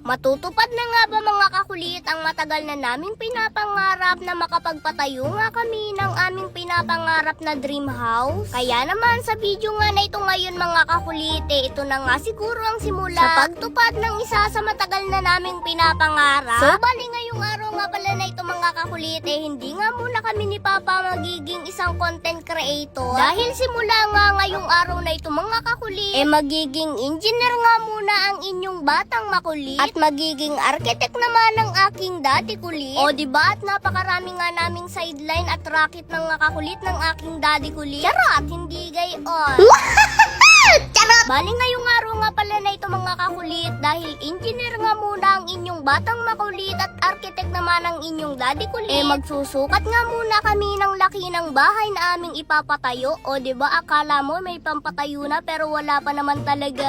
Matutupad na nga ba mga kakulit ang matagal na naming pinapangarap na makapagpatayo nga kami ng aming pinapangarap na dream house? Kaya naman sa video nga na ito ngayon mga kakulit, ito na nga siguro ang simula sa pagtupad ng isa sa matagal na naming pinapangarap. So bali ngayong araw nga pala na ito mga kakulit, hindi nga muna kami ni Papa magiging isang content creator. Dahil simula nga ngayong araw na ito mga kakulit, magiging engineer nga muna ang inyong batang makulit. At magiging architect naman ng aking daddy kulit. O diba at napakarami nga naming sideline at racket ng mga kakulit ng aking daddy kulit. Charot! Hindi gayon. Charot! Bali ngayong araw nga pala na ito mga kakulit dahil engineer nga muna ang inyong batang makulit at architect naman ang inyong daddy kulit. Magsusukat nga muna kami ng laki ng bahay na aming ipapatayo. O diba akala mo may pampatayo na pero wala pa naman talaga.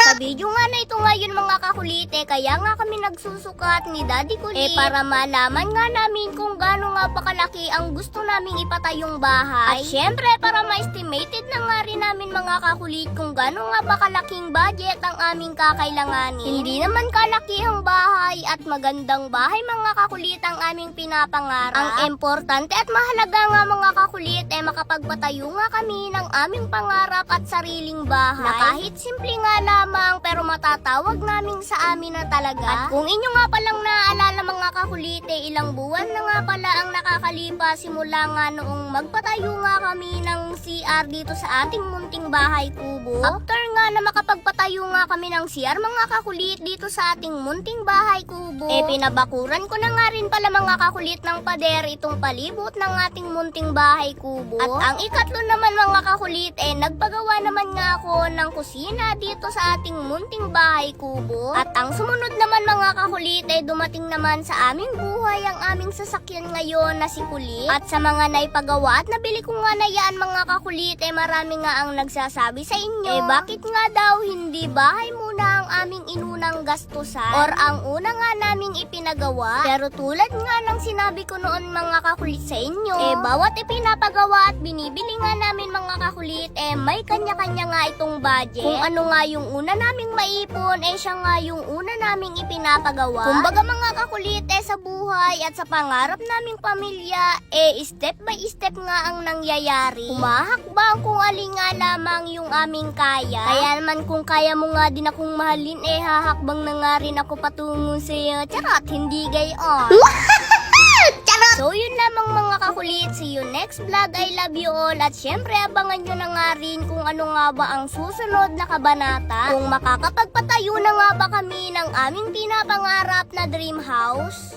Sa video nga na ito ngayon mga kakulit, kaya nga kami nagsusukat ni Daddy Kulit para malaman nga namin kung gaano nga pa kalaki ang gusto naming ipatayong bahay. At syempre para ma-estimated na nga rin namin mga kakulit kung gaano nga pa kalaking budget ang aming kakailanganin. Hindi naman kalakihang bahay at magandang bahay mga kakulit ang aming pinapangarap. Ang importante at mahalaga nga mga kakulit makapagpatayo nga kami ng aming pangarap at sariling bahay. Na kahit simple nga lamang pero matatawag namin sa amin na talaga. At kung inyo nga palang naaalala mga kakulit, ilang buwan na nga pala ang nakakalipas simula nga noong magpatayo nga kami ng CR dito sa ating munting bahay kubo. After nga na makapagpatayo nga kami ng CR mga kakulit dito sa ating munting bahay kubo, pinabakuran ko na nga rin pala mga kakulit ng pader itong palibot ng ating munting bahay kubo. At ang ikatlo naman mga kakulit, nagpagawa naman nga ako ng kusina dito sa ating munting bahay kubo. At ang sumunod naman mga kakulit, dumating naman sa aming buhay ang aming sasakyan ngayon na si Kulit. At sa mga naipagawa at nabili ko nga na yan mga kakulit, marami nga ang nagsasabi sa inyo, bakit nga daw hindi bahay muna ang aming inunang gastusan or ang una nga naming ipinagawa? Pero tulad nga ng sinabi ko noon mga kakulit sa inyo, bawat ipinapagawa at binibili nga namin mga kakulit, may kanya-kanya nga itong budget. Kung ano nga yung una naming maipon, siya nga yung una naming ipinapagawa. Kumbaga mga kakulit, sa buhay at sa pangarap naming pamilya, step by step nga ang nangyayari. Humahakbang kung alin nga lamang yung aming kaya. Kaya naman kung kaya mo nga din akong mahalin, hahakbang na nga rin ako patungo sa'yo. Charot, hindi gayon. So yun lamang mga kakulit, see you next vlog, I love you all. At syempre abangan nyo na nga rin kung ano nga ba ang susunod na kabanata. Kung makakapagpatayo na nga ba kami ng aming pinapangarap na dream house.